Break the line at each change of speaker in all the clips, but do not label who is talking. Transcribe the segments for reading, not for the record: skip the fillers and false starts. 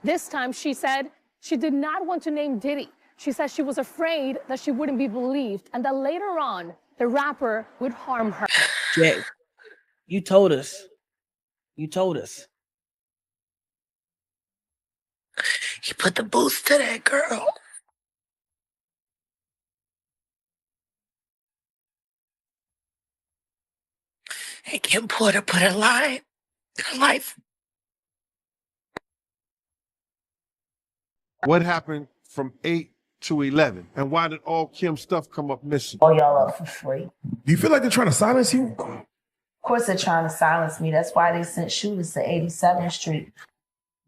This time, she said she did not want to name Diddy. She said she was afraid that she wouldn't be believed and that later on, the rapper would harm her.
Jay, you told us. You told us.
You put the boost to that girl. And Kim Porter put her life.
What happened from 8 to 11? And why did all Kim's stuff come up missing?
All y'all up for free.
Do you feel like they're trying to silence you?
Of course they're trying to silence me. That's why they sent shooters to 87th Street.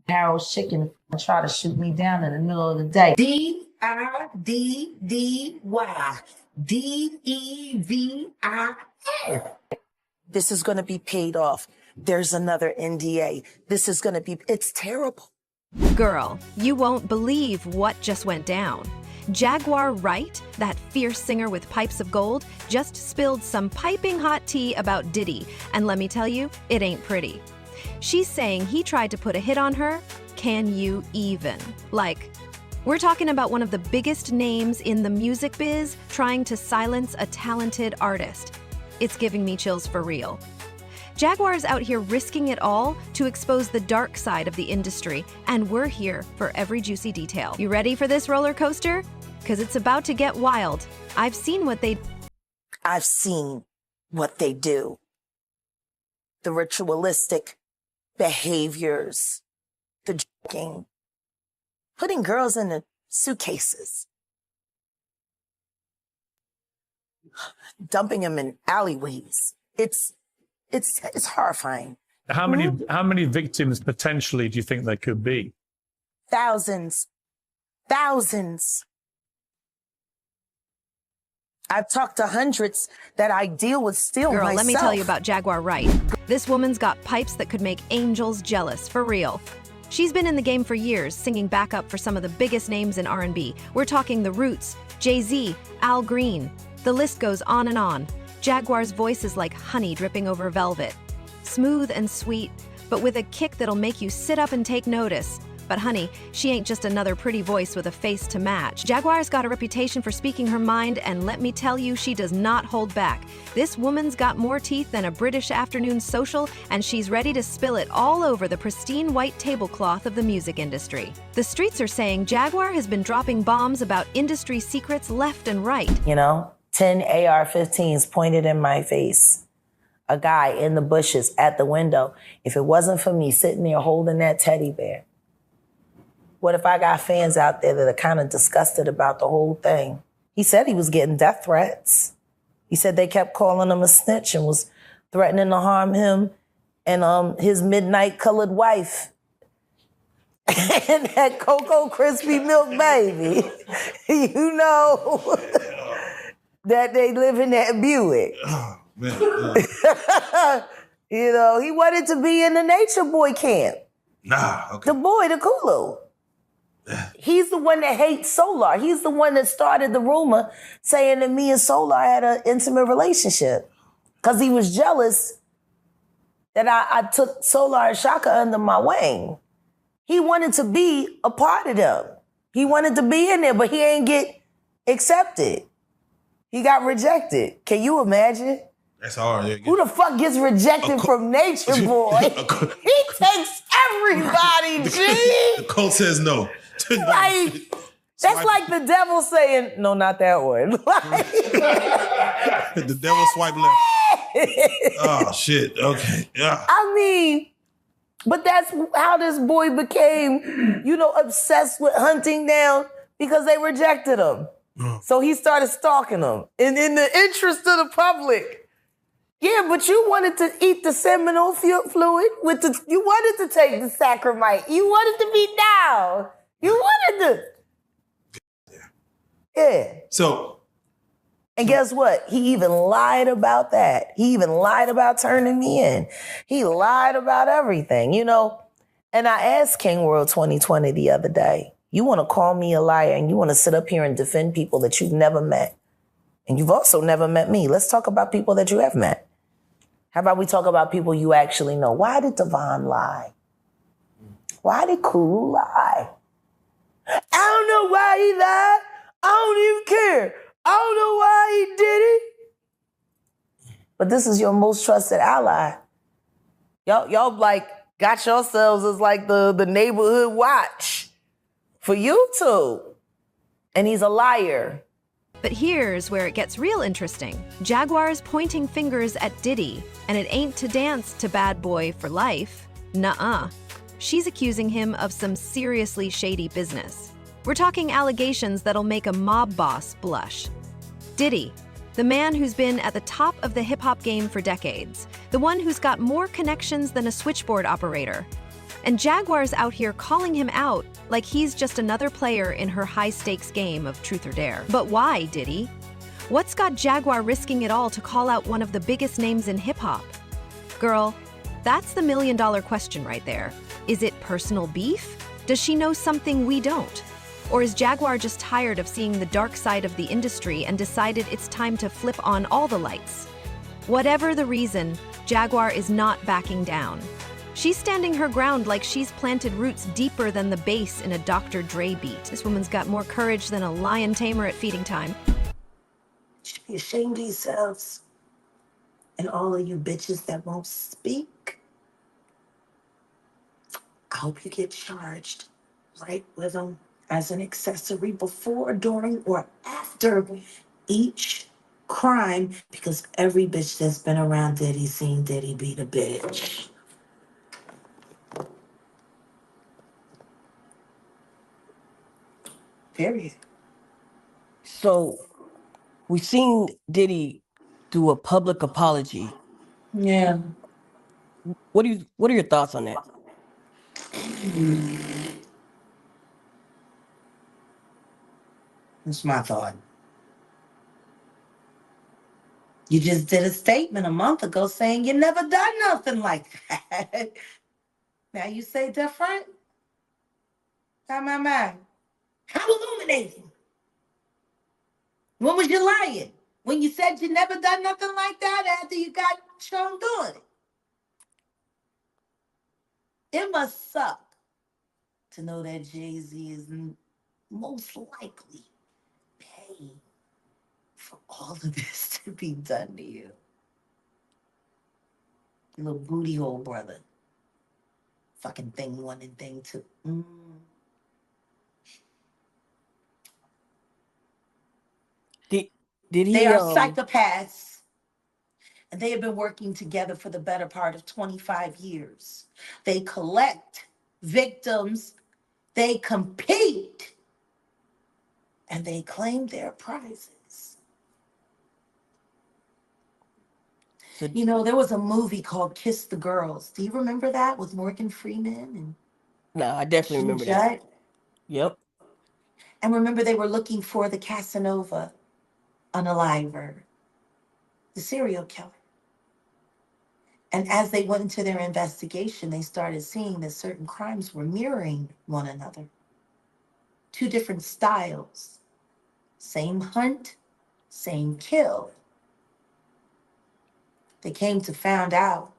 Harold's Chicken and try to shoot me down in the middle of the day.
D-I-D-D-Y. D-E-V-I-L. This is going to be paid off. There's another NDA. This is going to be, it's terrible.
Girl, you won't believe what just went down. Jaguar Wright, that fierce singer with pipes of gold, just spilled some piping hot tea about Diddy, and let me tell you, it ain't pretty. She's saying he tried to put a hit on her. Can you even? Like, we're talking about one of the biggest names in the music biz trying to silence a talented artist. It's giving me chills for real. Jaguar's out here risking it all to expose the dark side of the industry, and we're here for every juicy detail. You ready for this roller coaster? Because it's about to get wild. I've seen what they do. The ritualistic behaviors, the drinking, putting girls in the suitcases, dumping them in alleyways. It's horrifying.
How many victims potentially do you think there could be?
Thousands. I've talked to hundreds that I deal with still
Girl,
myself.
let me tell you about Jaguar Wright. This woman's got pipes that could make angels jealous, for real. She's been in the game for years, singing backup for some of the biggest names in R&B. We're talking The Roots, Jay-Z, Al Green. The list goes on and on. Jaguar's voice is like honey dripping over velvet. Smooth and sweet, but with a kick that'll make you sit up and take notice. But honey, she ain't just another pretty voice with a face to match. Jaguar's got a reputation for speaking her mind, and let me tell you, she does not hold back. This woman's got more teeth than a British afternoon social, and she's ready to spill it all over the pristine white tablecloth of the music industry. The streets are saying Jaguar has been dropping bombs about industry secrets left and right.
10 AR-15s pointed in my face. A guy in the bushes at the window. If it wasn't for me sitting there holding that teddy bear, what if I got fans out there that are kind of disgusted about the whole thing? He said he was getting death threats. He said they kept calling him a snitch and was threatening to harm him and his midnight colored wife and that Cocoa Krispy Milk baby. That they live in that Buick.
Oh, man.
He wanted to be in the Nature Boy camp.
Nah, okay.
The boy, the Kulu. He's the one that hates Solar. He's the one that started the rumor saying that me and Solar had an intimate relationship. Because he was jealous that I took Solar and Shaka under my wing. He wanted to be a part of them. He wanted to be in there, but he ain't get accepted. He got rejected. Can you imagine?
That's hard. Yeah.
Who the fuck gets rejected from Nature Boy? He takes everybody, G.
The cult says no.
That's like the devil saying, no, not that one.
The devil swipe left. Oh, shit. Okay. Yeah.
But that's how this boy became, obsessed with hunting down because they rejected him. So he started stalking them in the interest of the public. Yeah, but you wanted to eat the seminal fluid you wanted to take the sacramite. You wanted to be down. You wanted to. Yeah.
So.
And guess what? He even lied about that. He even lied about turning me in. He lied about everything, And I asked King World 2020 the other day, you want to call me a liar and you want to sit up here and defend people that you've never met. And you've also never met me. Let's talk about people that you have met. How about we talk about people you actually know? Why did Devon lie? Why did Kulu lie? I don't know why he lied. I don't even care. I don't know why he did it. But this is your most trusted ally. Y'all like got yourselves as like the neighborhood watch for YouTube. And he's a liar.
But here's where it gets real interesting. Jaguar's pointing fingers at Diddy, and it ain't to dance to bad boy for life. Nuh-uh. She's accusing him of some seriously shady business. We're talking allegations that'll make a mob boss blush. Diddy, the man who's been at the top of the hip-hop game for decades, the one who's got more connections than a switchboard operator. And Jaguar's out here calling him out like he's just another player in her high-stakes game of truth or dare. But why, Diddy? What's got Jaguar risking it all to call out one of the biggest names in hip-hop? Girl, that's the million-dollar question right there. Is it personal beef? Does she know something we don't? Or is Jaguar just tired of seeing the dark side of the industry and decided it's time to flip on all the lights? Whatever the reason, Jaguar is not backing down. She's standing her ground like she's planted roots deeper than the bass in a Dr. Dre beat. This woman's got more courage than a lion tamer at feeding time.
You should be ashamed of yourselves. And all of you bitches that won't speak. I hope you get charged right with them as an accessory before, during, or after each crime, because every bitch that's been around Diddy seen Diddy beat a bitch. Period.
So we've seen Diddy do a public apology.
Yeah.
What are your thoughts on that?
That's my thought. You just did a statement a month ago saying you never done nothing like that. Now you say different? My. How illuminating? When was you lying? When you said you never done nothing like that after you got shown doing it? It must suck to know that Jay-Z is most likely paying for all of this to be done to you. You little booty hole brother. Fucking thing one and thing two.
Did he?
They are psychopaths, and they have been working together for the better part of 25 years. They collect victims, they compete, and they claim their prizes. You know, there was a movie called Kiss the Girls. Do you remember that with Morgan Freeman and
No, I definitely remember that. Yep.
And remember, they were looking for the Casanova unaliver, the serial killer. And as they went into their investigation, they started seeing that certain crimes were mirroring one another. Two different styles. Same hunt, same kill. They came to find out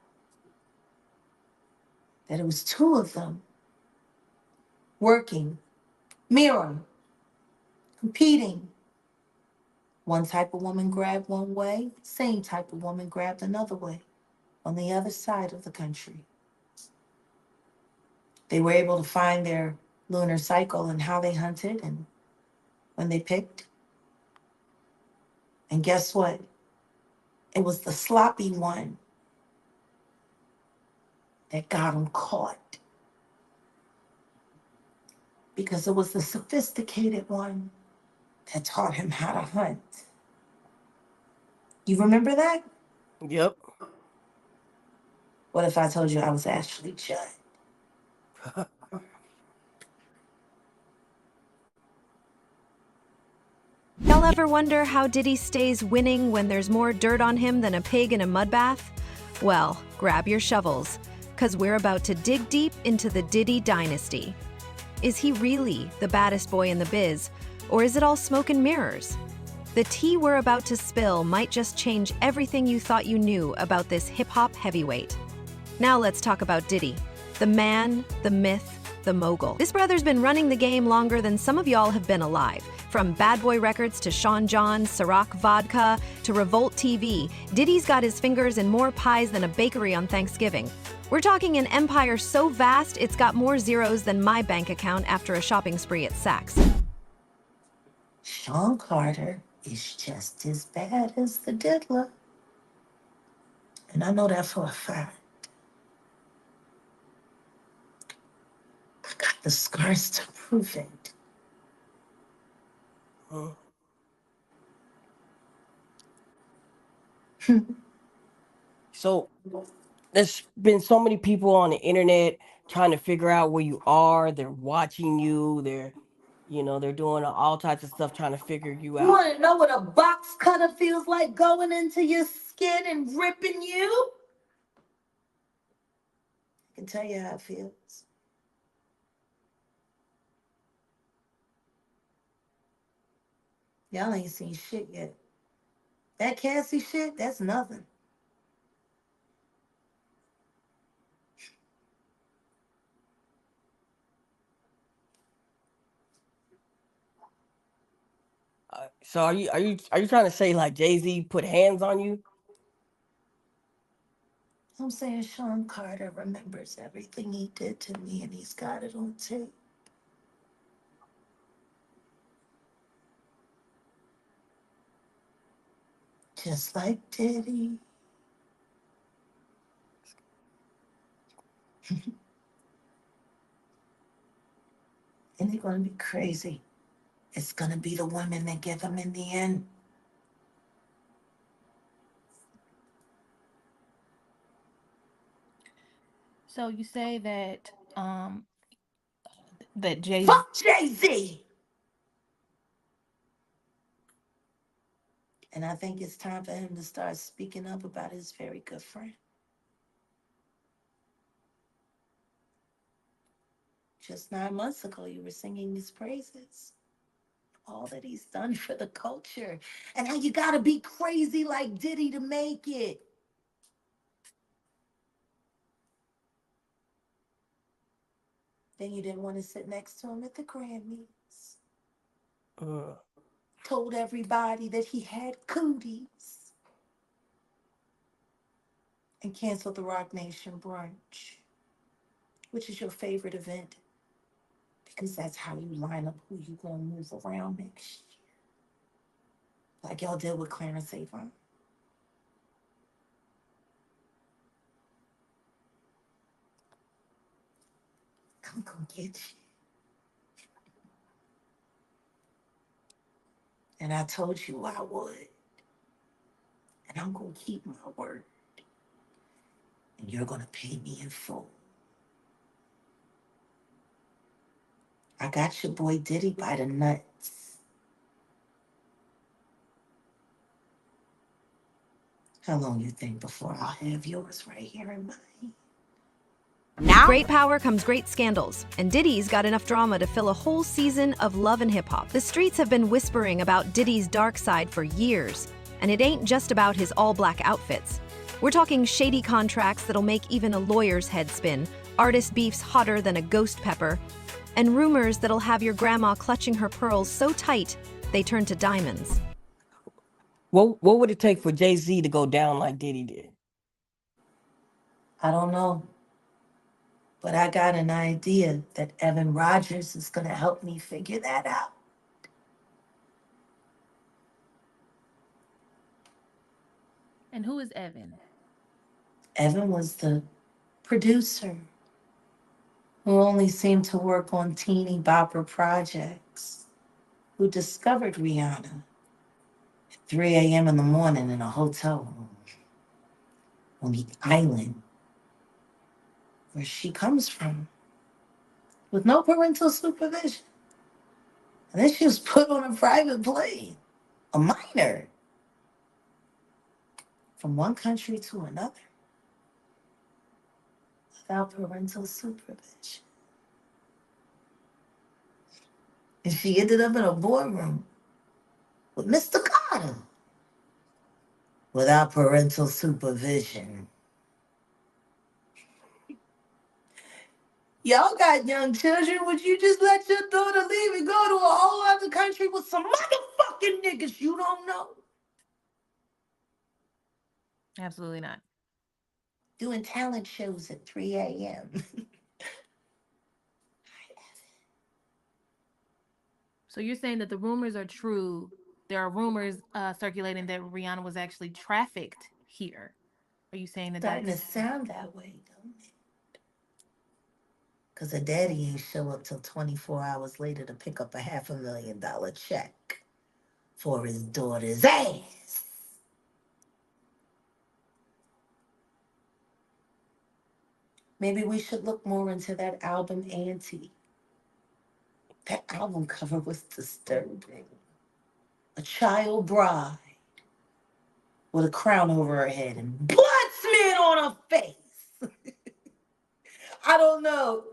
that it was two of them working, mirroring, competing. One type of woman grabbed one way, same type of woman grabbed another way on the other side of the country. They were able to find their lunar cycle and how they hunted and when they picked. And guess what? It was the sloppy one that got him caught. Because it was the sophisticated one that taught him how to hunt. You remember that?
Yep.
What if I told you I was Ashley Judd?
Y'all ever wonder how Diddy stays winning when there's more dirt on him than a pig in a mud bath? Well, grab your shovels, because we're about to dig deep into the Diddy dynasty. Is he really the baddest boy in the biz, or is it all smoke and mirrors? The tea we're about to spill might just change everything you thought you knew about this hip-hop heavyweight. Now let's talk about Diddy, the man, the myth, the mogul. This brother's been running the game longer than some of y'all have been alive. From Bad Boy Records to Sean John, Ciroc Vodka to Revolt TV, Diddy's got his fingers in more pies than a bakery on Thanksgiving. We're talking an empire so vast, it's got more zeros than my bank account after a shopping spree at Saks.
Sean Carter is just as bad as the diddler. And I know that for a fact. I got the scars to prove it.
So there's been so many people on the internet trying to figure out where you are. They're watching you. They're doing all types of stuff trying to figure you
You
out.
want to know what a box cutter feels like going into your skin and ripping you? I can tell you how it feels. Y'all ain't seen shit yet. That Cassie shit, that's nothing.
So are you trying to say like Jay-Z put hands on you?
I'm saying Sean Carter remembers everything he did to me and he's got it on tape. Just like Diddy. And they're going to be crazy. It's going to be the women that give him in the end.
So you say that that Jay
Fuck Jay-Z! And I think it's time for him to start speaking up about his very good friend. Just 9 months ago, you were singing his praises. All that he's done for the culture. And how you gotta be crazy like Diddy to make it. Then you didn't want to sit next to him at the Grammys. Told everybody that he had cooties. And canceled the Rock Nation brunch, which is your favorite event. Because that's how you line up who you gonna move around next year. Like y'all did with Clarence Avon. I'm gonna get you. And I told you I would. And I'm gonna keep my word. And you're gonna pay me in full. I got your boy Diddy by the nuts. How long you think before I'll have yours right here in mine?
Now? Great power comes great scandals, and Diddy's got enough drama to fill a whole season of Love and Hip Hop. The streets have been whispering about Diddy's dark side for years, and it ain't just about his all-black outfits. We're talking shady contracts that'll make even a lawyer's head spin, artist beefs hotter than a ghost pepper, and rumors that'll have your grandma clutching her pearls so tight they turn to diamonds.
What would it take for Jay-Z to go down like Diddy did?
I don't know. But I got an idea that Evan Rogers is going to help me figure that out.
And who is Evan?
Evan was the producer who only seemed to work on teeny bopper projects, who discovered Rihanna at 3 a.m. in the morning in a hotel room on the island where she comes from, with no parental supervision. And then she was put on a private plane, a minor, from one country to another, without parental supervision. And she ended up in a boardroom with Mr. Carter, without parental supervision.
Y'all got young children. Would you just let your daughter leave and go to a whole other country with some motherfucking niggas you don't know?
Absolutely not.
Doing talent shows at 3 a.m.
So you're saying that the rumors are true. There are rumors circulating that Rihanna was actually trafficked here. Are you saying that
Starting to
that's...
sound that way, don't it? Because her daddy ain't show up till 24 hours later to pick up a $500,000 check for his daughter's ass. Maybe we should look more into that album, Auntie. That album cover was disturbing. A child bride with a crown over her head and blood smeared on her face. I don't know.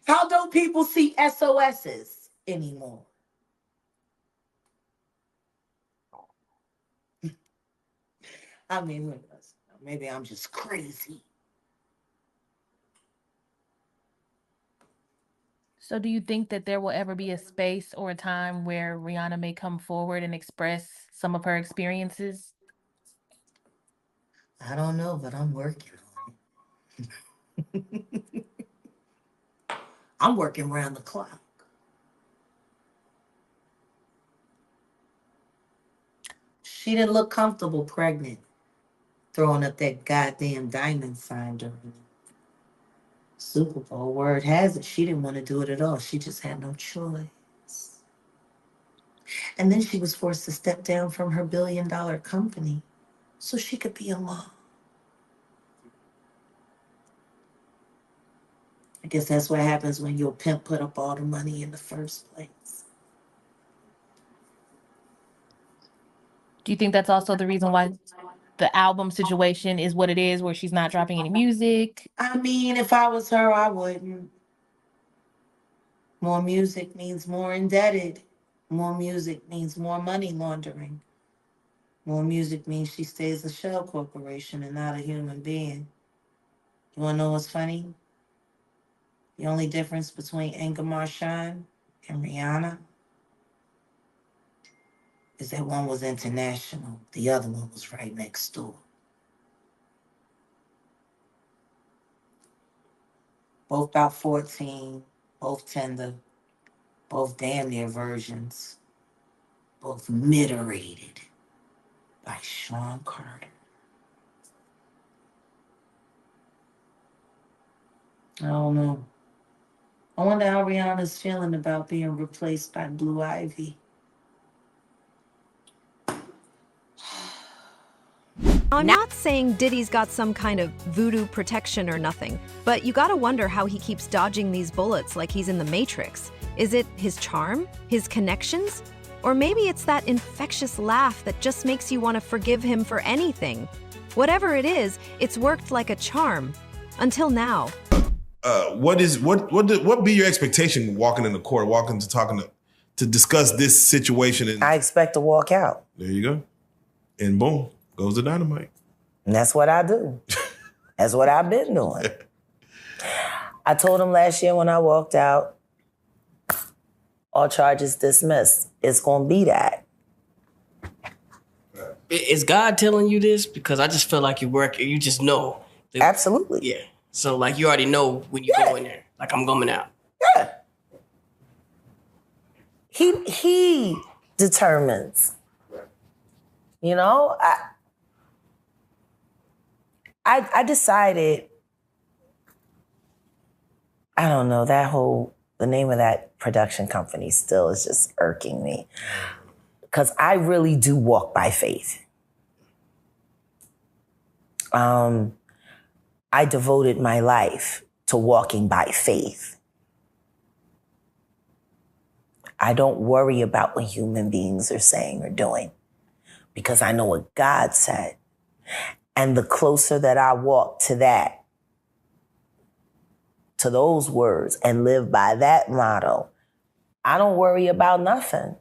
How don't people see SOSs anymore? I mean, maybe I'm just crazy.
So do you think that there will ever be a space or a time where Rihanna may come forward and express some of her experiences?
I don't know, but I'm working on it. I'm working around the clock. She didn't look comfortable pregnant, throwing up that goddamn diamond sign during the Super Bowl. Word has it, she didn't want to do it at all. She just had no choice. And then she was forced to step down from her billion-dollar company so she could be a mom. I guess that's what happens when your pimp put up all the money in the first place.
Do you think that's also the reason why the album situation is what it is, where she's not dropping any music?
I mean, if I was her, I wouldn't. More music means more indebted. More music means more money laundering. More music means she stays a shell corporation and not a human being. You wanna know what's funny? The only difference between Inga Marchand and Rihanna is that one was international, the other one was right next door. Both about 14, both tender, both damn near virgins, both mid-rated by Sean Carter. I don't know. I wonder how Rihanna's feeling about being replaced by Blue Ivy.
I'm not saying Diddy's got some kind of voodoo protection or nothing, but you gotta wonder how he keeps dodging these bullets like he's in the Matrix. Is it his charm? His connections? Or maybe it's that infectious laugh that just makes you want to forgive him for anything. Whatever it is, it's worked like a charm. Until now.
What be your expectation walking in the court, to discuss this situation? And
I expect to walk out.
there you go. And boom, goes the dynamite.
And that's what I do. That's what I've been doing. I told him last year when I walked out, all charges dismissed. It's gonna be that.
Is God telling you this? Because I just feel like you just know.
Absolutely.
Yeah. So like you already know when you go in there. Like I'm coming out.
Yeah. He determines. You know, I decided, I don't know, the name of that production company still is just irking me. Because I really do walk by faith. I devoted my life to walking by faith. I don't worry about what human beings are saying or doing because I know what God said. And the closer that I walk to that, to those words and live by that motto, I don't worry about nothing.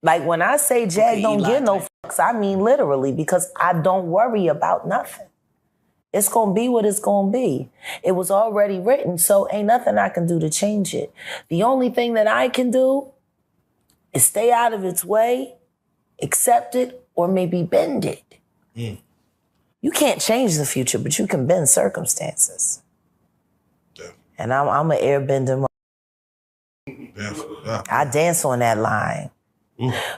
Like when I say Jag don't give no fucks, I mean literally because I don't worry about nothing. It's going to be what it's going to be. It was already written, so ain't nothing I can do to change it. The only thing that I can do is stay out of its way, accept it, or maybe bend it.
Mm.
You can't change the future, but you can bend circumstances.
Yeah.
And I'm an airbender.
Yeah.
I dance on that line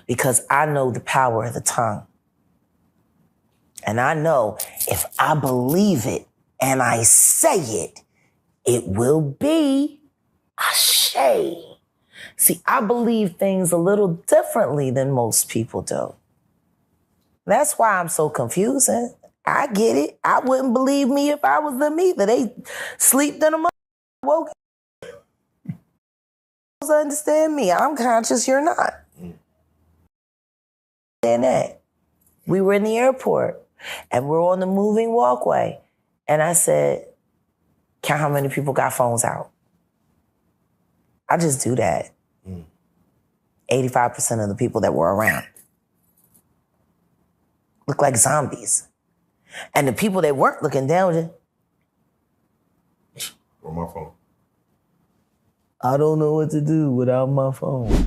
because I know the power of the tongue. And I know if I believe it and I say it, it will be ashe. See, I believe things a little differently than most people do. That's why I'm so confusing. I get it. I wouldn't believe me if I was them either. They sleeped in a month, woke. Understand me. I'm conscious, you're not. And that. We were in the airport and we're on the moving walkway. And I said, count how many people got phones out. I just do that. 85% of the people that were around look like zombies. And the people that weren't looking down were just,
on my phone.
I don't know what to do without my phone.